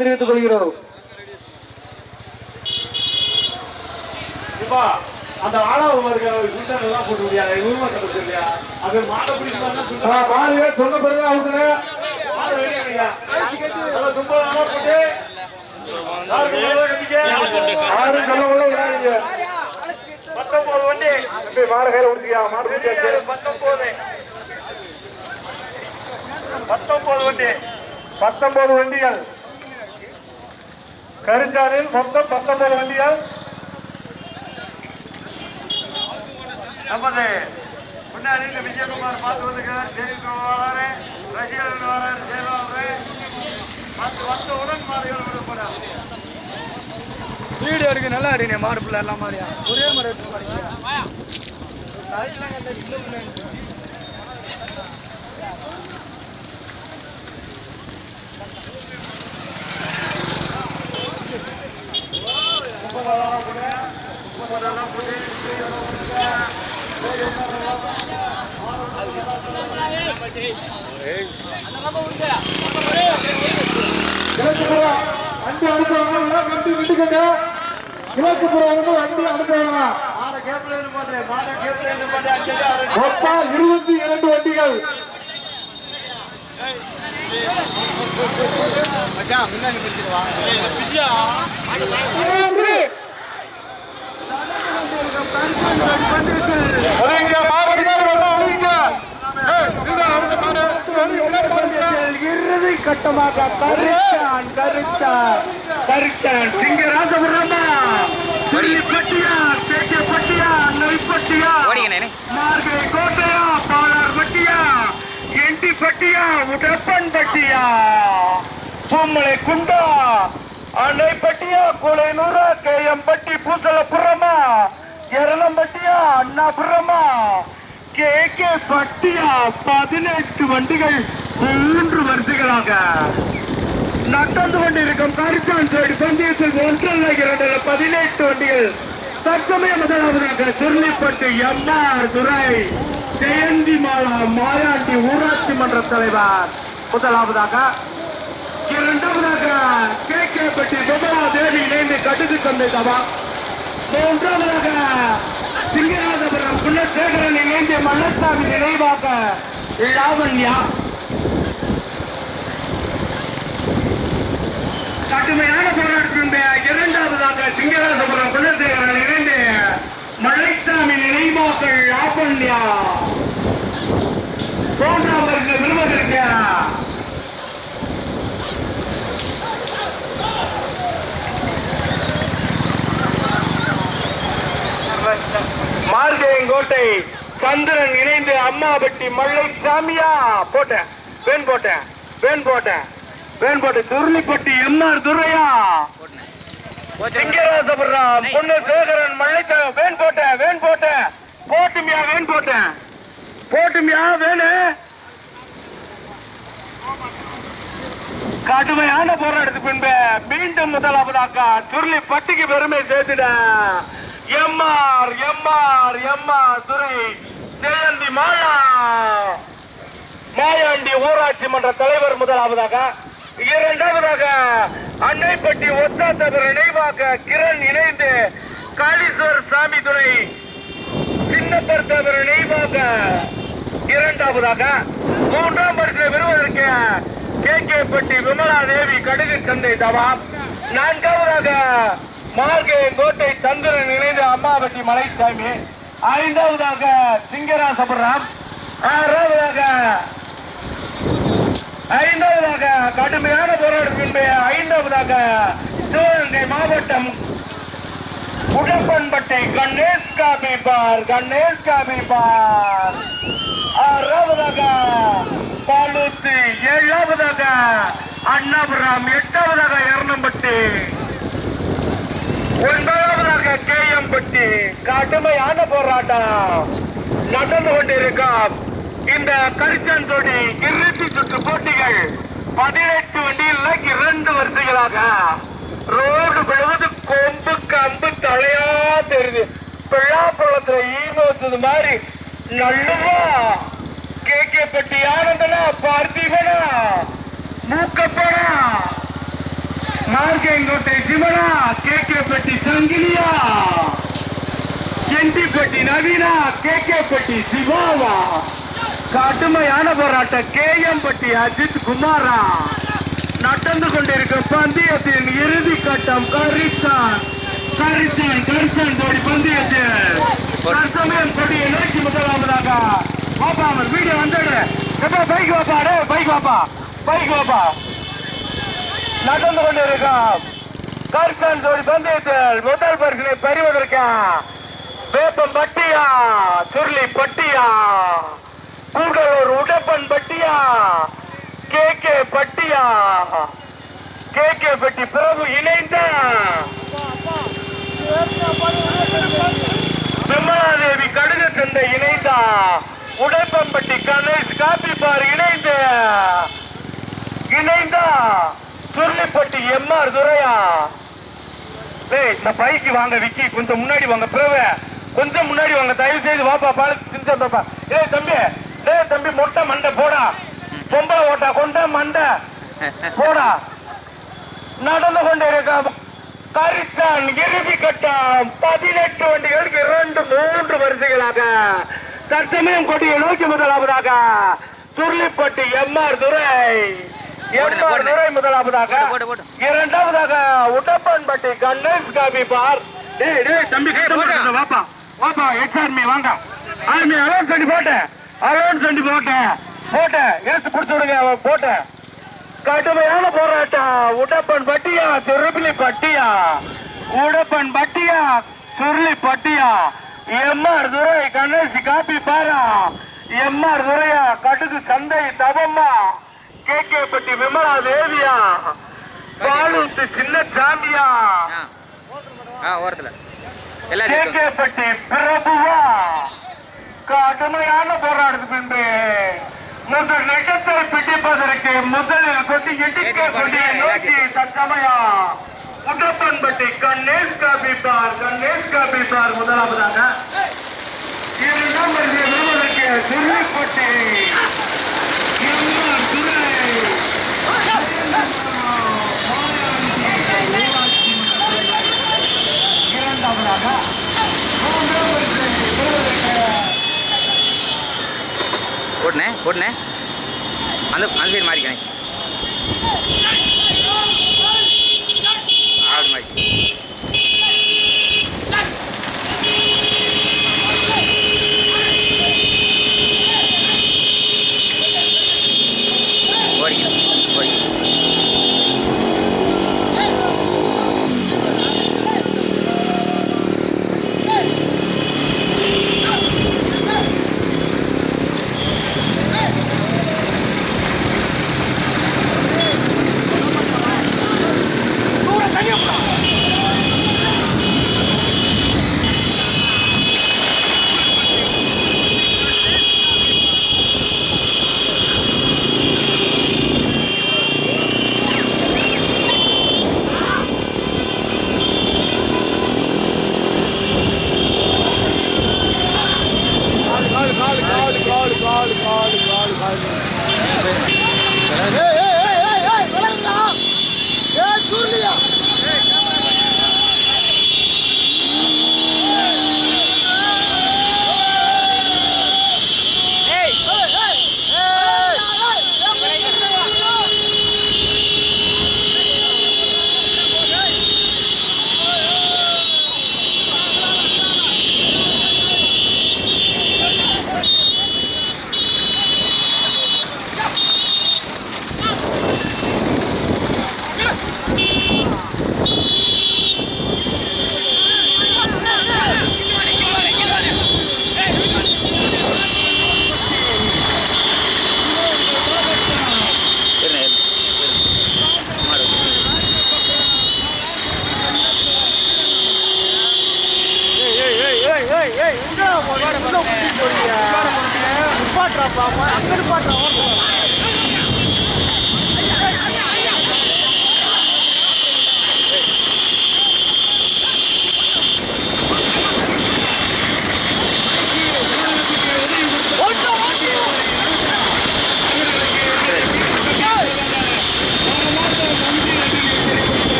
தெரிவித்துக் கொள்கிறோம். அந்த ஆளாவும் போட்டு முடியாது அது மாடு சொன்ன பிறகு பத்தொன்பது வண்டிகள் கருஞ்சாலில் மொத்தம் 19 வண்டிகள். நமது முன்னாடி விஜயகுமார் பார்த்து வந்துக்கிறார். ஜெயக்குமார் ரசிகர்கள் வராரு. மற்ற உடன்பாடுகள் விடப்படாது. வீடியோ எடுக்க நல்லா அடிங்க. மாடு பிள்ளை எல்லாம் மாதிரியா ஒரே மாதிரி எடுத்து பாருங்க. கிழக்குப்புறம் வண்டி அனுப்புவாங்க. 22 வண்டிகள். இறுதி கட்டமாக கருச்சான் சிங்கராசபுரமா பட்டியா தேக்கப்பட்டியா நெய்ப்பட்டியா மார்கை கோட்டையா பாலார் பட்டியா எண்டி பட்டியா உடப்பன் பட்டியா பொம்மலை குண்டா அணைப்பட்டியா கொலைநூறா கேஎம்பட்டி பூசலபுரமா எரணம்பட்டியா அண்ணாபுரமா கே பட்டியா 18 வண்டிகள் 3 வரிசைகளாக நடந்து கொண்டிருக்கும் கருச்சான் சைடு பந்தயத்தில் 1-2 18 வண்டிகள் தற்சமய முதலாவதாக சுருளிப்பட்டு எம்ஆர் துரை ஜெயந்தி மாலா மாயாண்டி ஊராட்சி மன்ற தலைவர் முதலாவதாக. இரண்டாவதாக கேபட்டி சுபலா தேவி இணைந்து கடுகு தந்தை தவா. மூன்றாவதாக சிங்கராஜபுரம் குலசேகரன் இணைந்து மல்லசாமி நினைவாக லாவண்யா. கடுமையான போராட்டத்தின் இரண்டாவதாக சிங்கராஜபுரம் குலசேகரன் இணைந்து மலைசாமி நினைவாக லாவண்யா. மூன்றாவதற்கு விரும்புகிற மார்கேயங்கோட்டை சந்திரன் இணைந்து அம்மாபட்டி மல்லைசாமியா போட்டேன் துருளிப்பட்டி எம்ஆர் துரையா சிங்கராசபுரம் பொன்னசேகரன் மல்லைசாமி வேன் போட்டேன் போட்டுமியா வேணு. கடுமையான போராட்டத்துக்கு பின்பு மீண்டும் முதலாவதாக துருளிப்பட்டிக்கு பெருமை சேர்த்துட எம்ஆர் துரை ஜெயந்தி மாலா மாயாண்டி ஊராட்சி மன்ற தலைவர் முதலாவதாக. இரண்டாவதாக அன்னைப்பட்டி ஒத்தாத்தவர் நினைவாக கிரண் இணைந்து காளீஸ்வர் சாமி துறை சின்னப்பர்த்தவர் நினைவாக இரண்டாவதாக. மூன்றாம் பரிசில் பெறுவதற்கு கேபட்டி விமலா தேவி கடுகு சந்தை தவா. நான்காவதாக மார்கேயங்கோட்டை சந்திரன் இணைந்து அம்மாபட்டி மலைசாமி. ஐந்தாவதாக சிங்கராசபுரம். ஐந்தாவதாக கடுமையான போராட்டத்தின் ஐந்தாவதாக சிவகங்கை மாவட்டம் உடப்பன்பட்டை கணேஷ் காபிபார். ஆறாவதாக பாலூத்து. ஏழாவதாக அண்ணாபுரம். எட்டாவதாக எரணம்பட்டி. 9வதாக கேஎம்பட்டி. கடுமையான போராட்டம் நடந்து கொண்டிருக்கும் இந்த கரிச்சான் ஜோடி இறுதி சுற்று போட்டிகள் 18 வண்டியில் 2 வரிசைகளாக ரோடு முழுவது கொம்புக்கு அம்பு தலையா தெரியுது. பிள்ளாப்பழத்துல ஈமோத்தது மாதிரி நல்லவா கேபட்டி ஆனந்தனா பார்த்திபனா மூக்கப்பனா கார்கேங்கோட்டை சிவனா, கேகேப்பட்டி சங்கிலியா, செண்டிப்பட்டி நவீனா, கேகேப்பட்டி சிவாவா, கடுமையான போராட்டம் கேஎம்பட்டி அஜித் குமாரா. நடந்து கொண்டிருக்கும் பந்தயத்தின் இறுதி கட்டம் கரிசான் ஜோடி பந்தயத்தில் தற்சமயம் கொடியை நோக்கி முதலாவதாக பாப்பா அவர் வீடியோ வந்துடு. பைக் வாப்பா, பைக் வாப்பா. நடந்து கொண்டிருக்கும் கரிசான் ஜோடி பந்தயத்தில் முதல் பரிசினை பெறுவதற்கு வேப்பம் பட்டியா, சுருளி பட்டியா, கூடலூர் உடப்பன் பட்டியா, கேகே பட்டியா, கேகே பட்டி பிரபு இணைந்த விமலாதேவி கடுகு சந்தை இணைந்த உடைப்பம்பட்டி கணேஷ் காப்பி பார் இணைந்த சுருளிப்பட்டி எம்ஆர் துரையா. இந்த பைக்கு வாங்க விக்கி, கொஞ்சம் முன்னாடி வாங்க. பிரபு கொஞ்சம் முன்னாடி வாங்க, தயவு செய்து வாப்பா. பாலு பாப்பா. தம்பி மொட்டை மண்டை போடா, பொம்பளை ஓட்டா கொண்ட மண்டை போடா. நடந்து கொண்டிருக்க கரிசான் இறுதி கட்டம் 18 வண்டிகளுக்கு 2-3 வரிசைகளாக தற்சமயம் கொடியை நோக்கி முதலாவதாக சுருளிப்பட்டி எம்ஆர் துரை முதலாவதாக, இரண்டாவதாக உடப்பன்பட்டி கணேஷ் காபி பார். தம்பி வாப்பா வாப்பா, எக்ஸார்மி வாங்க. ஆர்மி அலோன் சண்டி போட்டேன் ஏசு குடிச்சு விடுங்க. போட்டேன் கடுமையான போராட்டம். உடப்பன் பட்டியா, சுருளி பட்டியா, உடப்பன் பட்டியா, சுருளி பட்டியா, எம்ஆர் துரை கணேஷ் காப்பி பாரா, எம்ஆர் துரையா, கடுகு சந்தை தவம்மா, கேகேப்பட்டி விமலா தேவியா, பாலூத்து சின்ன சாமியா, கேகேப்பட்டி பிரபுவா. கடுமையான போராட்டத்துக்கு பின்பு முதல் நெட்டத்தை பிடிப்பதற்கு முதலில் கொட்டி இடிக்க கொடியை நோக்கி தற்சமயம் உடப்பன்பட்டி கணேஷ் காபி பார் முதலாவதாக, இரண்டாம் வருவதற்கு சுருளிப்பட்டி இரண்டாவதாக போட்டுனே அந்த சைடு மாறிக்கணே ஆடு மாதிரி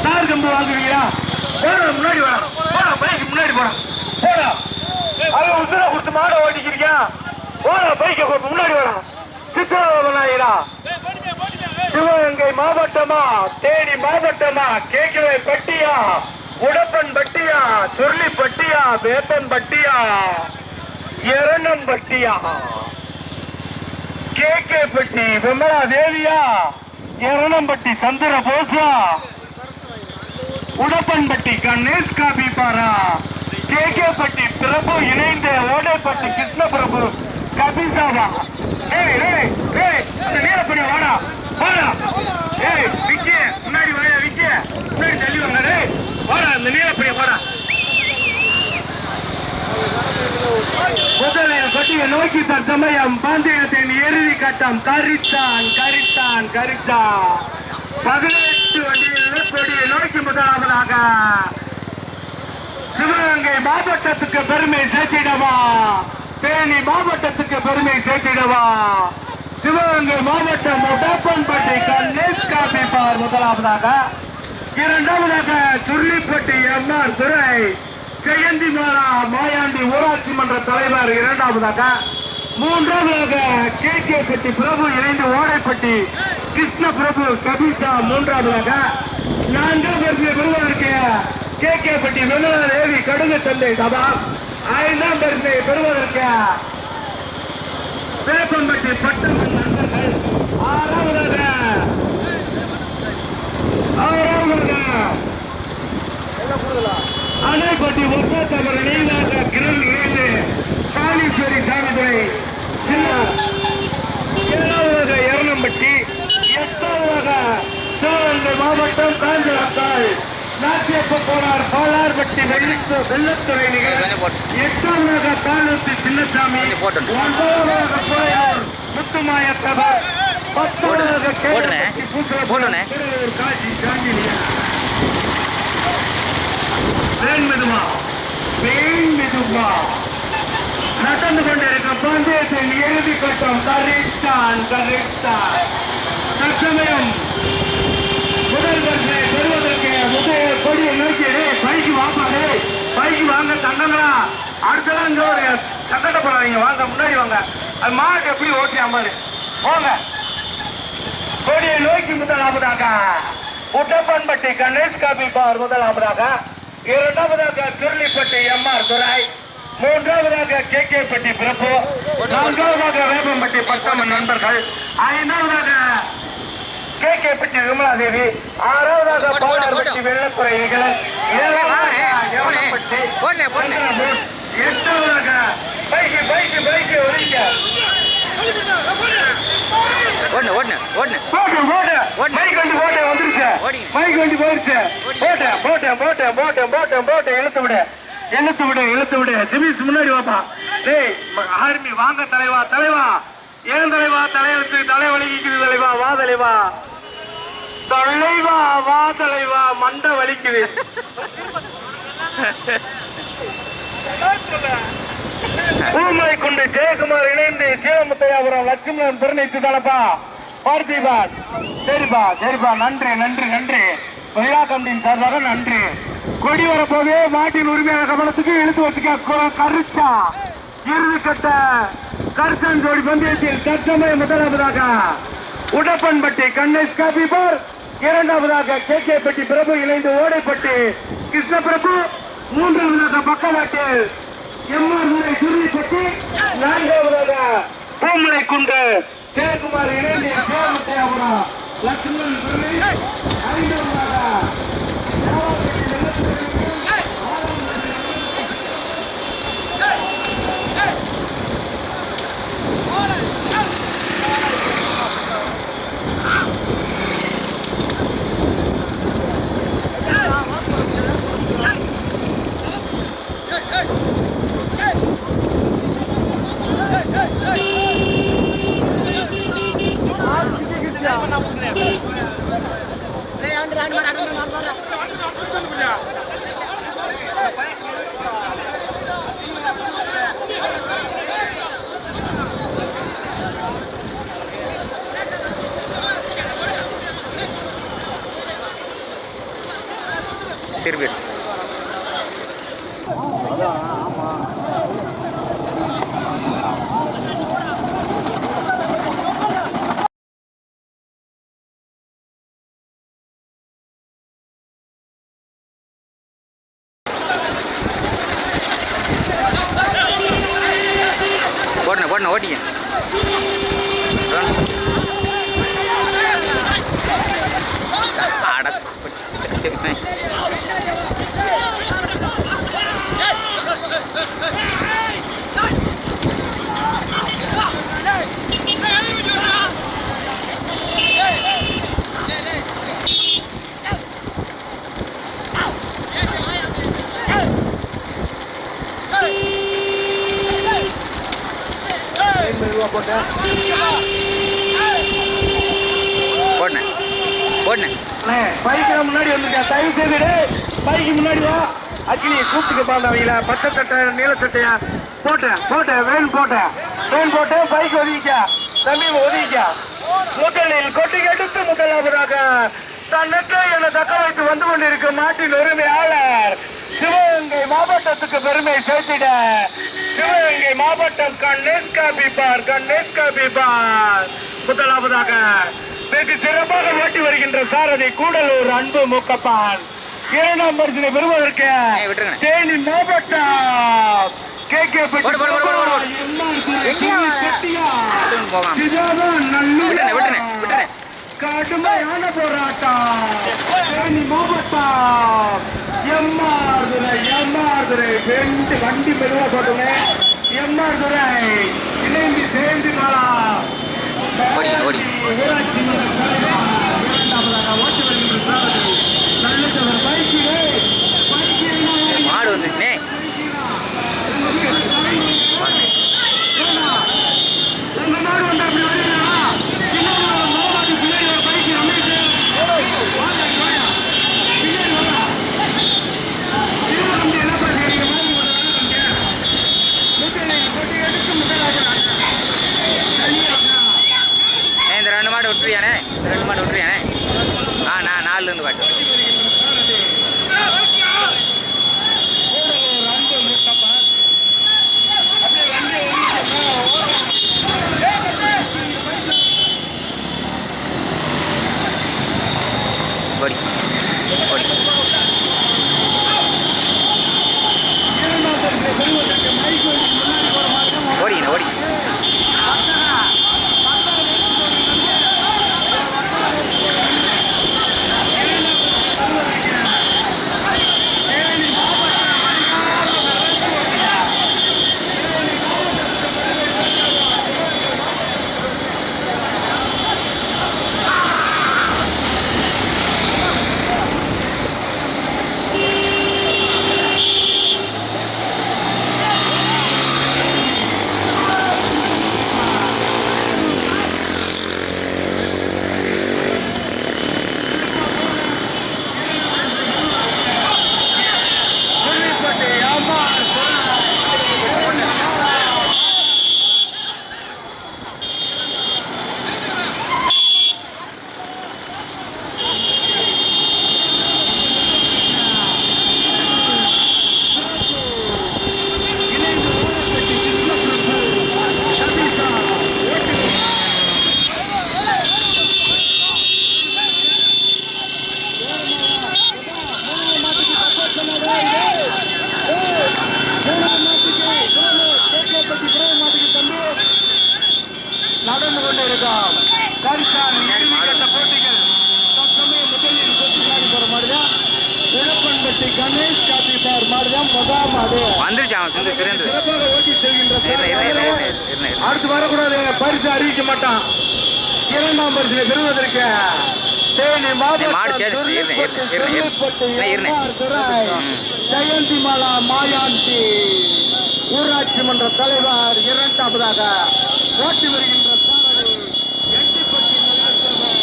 தார் கம்பு வாங்குவீங்களா? போடா முன்னாடி வா, போடா பைக்கு முன்னாடி போடா, போடா. அவன் உசுர கொடுத்து மாட ஓட்டிக்கிறீங்க, போடா பைக்கை முன்னாடி வாடா. சித்தராமநாயரா சிவகங்கை மாவட்டமா, தேனி மாவட்டமா, கேக்கவே பட்டியா, உடப்பன் பட்டியா, சுருளி பட்டியா, வேப்பன் பட்டியா, எரணம் பட்டியா, கேகே பட்டி விமலா தேவியா, எரணம்பட்டி சந்திர போசா, உடப்பன்பட்டி கணேஷ் காபி பாரா, கேகே பட்டி பிரபு இணைந்த ஓடைப்பட்டி கிருஷ்ண பிரபு கபிசாவா. ஏய் ஏய் ஏய் அந்த நீலப்படி வாடா வாடா. ஏய் விக்கி முன்னாடி வாயா, விக்கி முன்னாடி தள்ளி வாங்க. டேய் வாடா அந்த நீலப்படி வாடா. முதலில் கொட்டிய நோக்கி தற்சமயம் பந்தயத்தின் இறுதி கட்டம் கரித்தான் கரித்தான் கரித்தான். 18 வண்டியில் கொடியை நோக்கி முதலாவதாக சிவகங்கை மாவட்டத்துக்கு பெருமை சேர்த்திடவா, தேனி மாவட்டத்துக்கு பெருமை சேர்த்திடவா. சிவகங்கை மாவட்டம் உடப்பன்பட்டி கணேஷ் காபி பார் முதலாவதாக, இரண்டாவதாக சுருளிப்பட்டி எம்ஆர் துரை ஜெயந்தி மாலா மாயாண்டி ஊராட்சி மன்ற தலைவர் இரண்டாவதாக, மூன்றாவதாக கேகே பட்டி பிரபு இணைந்து ஓடைப்பட்டி கிருஷ்ண பிரபு கபிசா மூன்றாவதாக, நான்காவது பெறுவதற்கு கேகே பட்டி விமலா தேவி கடுகு தந்தை சபா, ஐந்தாம் பரிசை பெறுவதற்கு வேப்பம்பட்டி பட்டமன் நண்பர்கள், ஆறாவதாக அணைப்பட்டி ஒப்பத்தவர் இணைந்தாக கிரண் இணைந்து காளீஸ்வரி சாமிதுரை, ஏழாவதாக எரணம்பட்டி, எட்டாவதாக சிவகங்கை மாவட்டம் காஞ்சனத்தாள் நாட்டியப்ப போனார் பாலார்பட்டி வெள்ளத்துறை நிகழ்ச்சி, எட்டாவதாக தானூத்தி சின்னசாமி, ஒன்பதாவதாக கோயில் முத்துமாயத்தவர், பத்தாவதாக காட்சி காஞ்சிலியா. நடந்து கொண்டிருக்கும் பந்தயத்தின் இறுதி கட்டம் கரித்தான் கரித்தான். தற்சமயம் முதல் பரிசை பெறுவதற்கு முதல் கொடியை நோக்கி பைக்கு வாப்பாடு, பைக்கு வாங்க தங்கங்களா, அடுத்ததான் இங்க ஒரு சங்கடப்படாதீங்க, வாங்க முன்னாடி வாங்க. அது மாடு எப்படி ஓட்டியா மாதிரி போங்க. கொடியை நோக்கி முதலாவதாக உடப்பன்பட்டி கணேஷ் காபி பார் முதலாவதாக, இரண்டாவதாக சுருளிப்பட்டி எம்ஆர் துரை, மூன்றாவதாக கேகே பட்டி பிரபு, நான்காவதாக வேப்பம்பட்டி பட்டமன் நண்பர்கள், ஐந்தாவதாக கேகே பட்டி விமலா தேவி, ஆறாவதாக பாலார்பட்டி வெள்ளத்துறை நிகழ், ஏழாவதாக எட்டாவதாக பைக்கு பைக்கு பைக்கு ஒழிக்க இழுத்து விடு. சிபிஸ் முன்னாடி வாப்பா. ஆர்மி வாங்க தலைவா, தலைவா ஏன் தலைவா, தலைவருக்கு தலைவலிக்குது தலைவா, வா தலைவா, தலைவா வா தலைவா, மண்டை வலிக்குது. பூமலை கொண்டு ஜெயக்குமார் இணைந்து சீலமுத்தையாபுரம் லட்சுமணன் பிறனைத்து தானப்பா பார்த்திபான். சரிப்பா சரிப்பா, நன்றி நன்றி நன்றி. விழா கமிட்டியின் சார்பாக நன்றி. கொடி வரப்போது மாட்டின் உரிமையான கவனத்துக்கு இழுத்து வச்சுக்க. கருத்தா இறுதி கட்ட கருத்தன் ஜோடி பந்தயத்தில் தற்சமயம் முதலாவதாக உடப்பன்பட்டி கணேஷ் காபி பார், இரண்டாவதாக கேகே பட்டி பிரபு இணைந்து ஓடைப்பட்டி கிருஷ்ண பிரபு, மூன்றாவதாக பக்கவாட்டில் எம்ஆர் சுருளிப்பட்டி, நான்காவதாக பூமலை குண்டு ஜெயக்குமார் இணைந்து சீலமுத்தையாபுரம் லட்சுமணன் பிள்ளை, ஐந்தாவதாக திருப்பி போடணும் ஓட்டிங்க போடணும் பைக்கு முன்னாடி வந்துருக்கேன். தயவு செய்து பைக்கு முன்னாடி வா. அக்னி கூப்பிட்டு பாருங்க. பச்சை சட்டை நீல சட்டையா போட்டேன் வேன் போட்டேன் பைக் ஒதுக்கிக்க தம்பி ஒதுக்கிக்க. முதலில் கொட்டி எடுத்து முதலாவதாக தன்னற்ற என தக்க வைத்து வந்து கொண்டிருக்கும் நாட்டின் உரிமையாளர் சிவகங்கை மாவட்டத்துக்கு பெருமை சேர்த்திட சிவகங்கை மாவட்டம் கணேஷ் காபி பார் முதலாவதாக வெகு சிறப்பாக ஓட்டி வருகின்ற சாரதி கூடலூர் அன்பு மூக்கப்பான். இரண்டாம் பரிசினை பெறுவதற்கு தேனி மாவட்டம் கடுமையான போராட்டம். தேனி மாவட்டம் எம்ஆர் துரை வண்டி மெதுவா போட்டுங்க. எம்ஆர் துரை இணைந்து சேர்ந்து காலம் ஊராட்சி மாடு வந்துச்சுனே இந்த ரெண்டு மாடு விட்டுறியானே நான் 4லேருந்து காட்டு ஓடி நடந்து கொண்டிருக்கோம். போட்டிகள் தற்சமயம் முதலில் கொட்டிக்காடி போற மாதிரிதான் விழுப்பன்பட்டி கணேஷ் காபி பார் மாதிரிதான் முதல் மாடு சிறப்பாக ஓட்டி செல்கின்ற அடுத்து வரக்கூடாது. பரிசு அறிவிக்க மாட்டான். இரண்டாம் பரிசினை பெறுவதற்கு தேனி ஜெயந்திமாலா மாயாண்டி ஊராட்சி மன்ற தலைவர் இரண்டாவதாக ஓட்டி வருகின்ற சாரதி எட்டிப்பட்டி நல்லத்தவர்.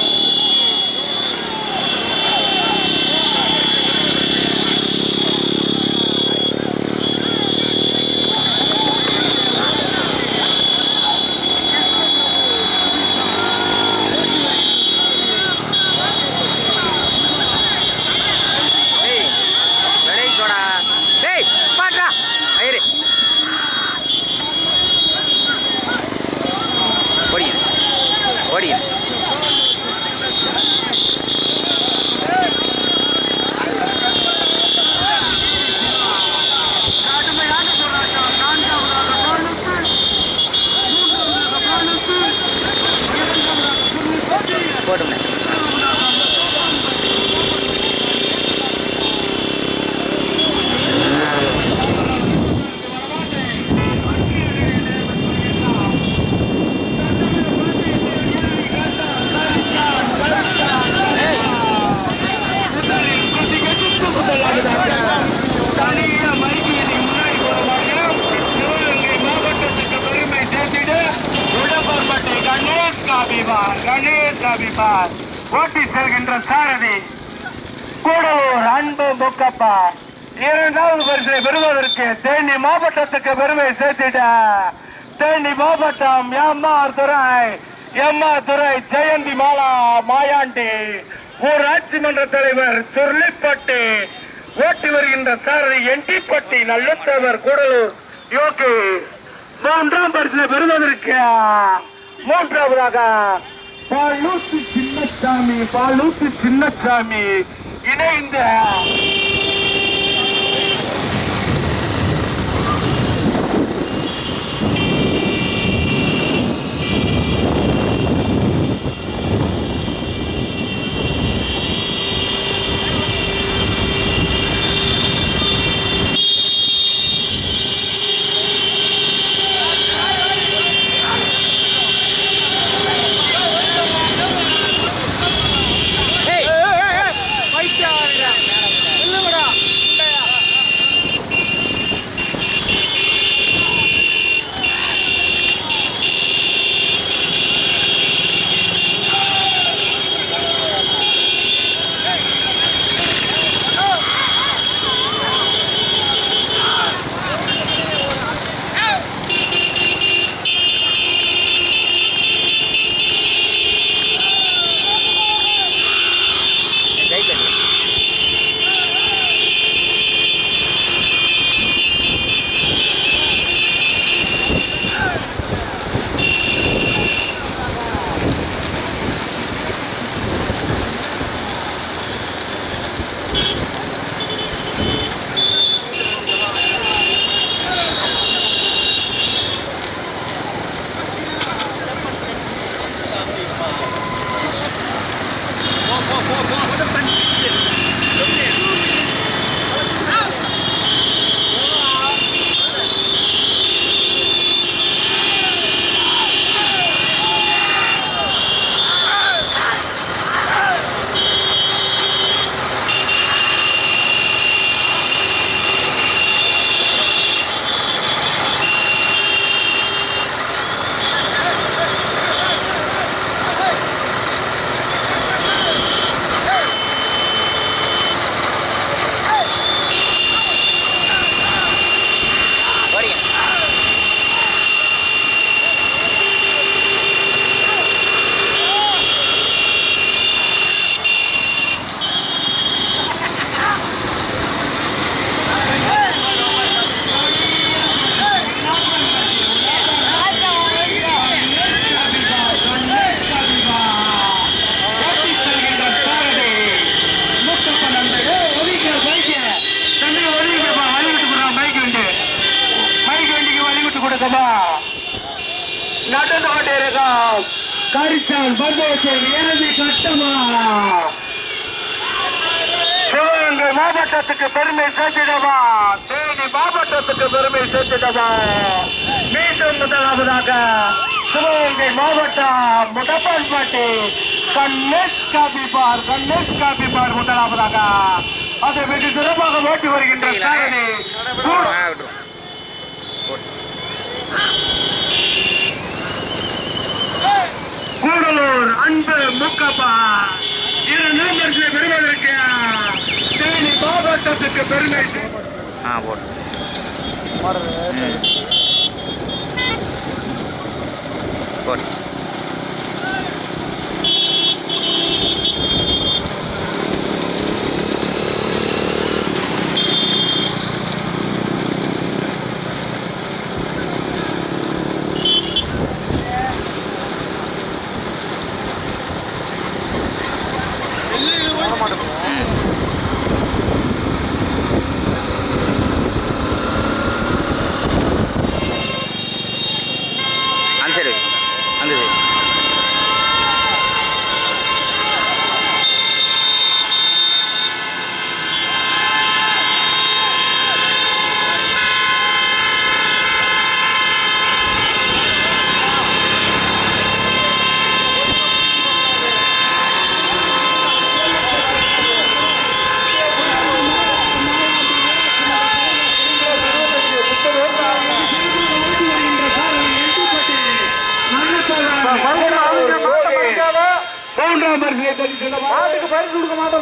கணேஷ் அபிபார் ஓட்டி செல்கின்ற சாரதி கூடலூர் அன்பு முக்கப்பா இரண்டாவது பரிசை பெறுவதற்கு தேனி மாவட்டத்துக்கு பெருமை சேர்த்திட தேனி மாவட்டம் எம்ஆர் துறை ஜெயந்தி மாலா மாயாண்டி ஊராட்சி மன்ற தலைவர் சுருளிப்பட்டி ஓட்டி வருகின்ற சாரதி என்டிப்பட்டி நல்லத்தவர் கூடலூர் யோகி மூன்றாம் பரிசை பெறுவதற்கு மூன்றாவதாக பாலூசி சின்னசாமி இணைந்த நடந்து கொண்டிருக்கோம் கரிசால் பந்தயத்தில் இறுதி கட்டமா சிவகங்கை மாவட்டத்துக்கு பெருமை சேர்த்திடவா தேனி மாவட்டத்துக்கு பெருமை சேர்த்திடவா மீண்டும் முதலாவதாக சிவகங்கை மாவட்டம் முடப்பான்பட்டி கணேஷ் காபிபார் முதலாவதாக அதை வெகு சிறப்பாக ஓட்டி வருகின்ற சாரணி கூடலூர் அன்பு முக்கப்பா இரண்டாம் பரிசை பெறுவதற்கு தேனி மாவட்டத்துக்கு பெருமை அந்த சைடு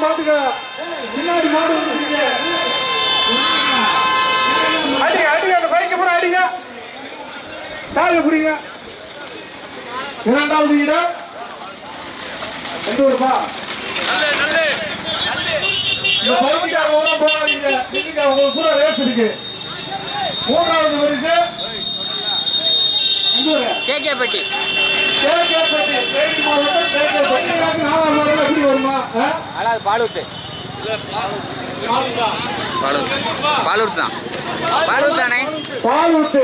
மாட்டுக்க பின்னாடி மாடு வந்துருக்கீங்க. அடிங்க அடிங்க அந்த பைக்கு பூரா அடிங்க. சாவி புடிங்க. இரண்டாவது இடம் எந்த ஊருப்பா? இந்த பைக்குக்கார ஒன்றும் போகாதீங்க. இன்னைக்கு உங்களுக்கு பூரா ரேஸ் இருக்கு. மூன்றாவது பரிசு எந்த ஊரு? கேகேப்பட்டி. கேகேப்பட்டி. தேனி மாவட்டம் கேகேப்பட்டி. நாலாவது வாரம் எப்படி வருமா? அதாவது பாலூத்து. பாலூர் தான். பாலூர் தானே? பாலூத்து.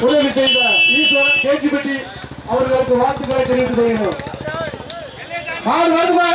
உதவி செய்த ஈஸ்வரன் கேஜிபட்டி அவர்களுக்கு வாழ்த்துக்களை தெரிவித்து செய்யணும். மாடு வருமா?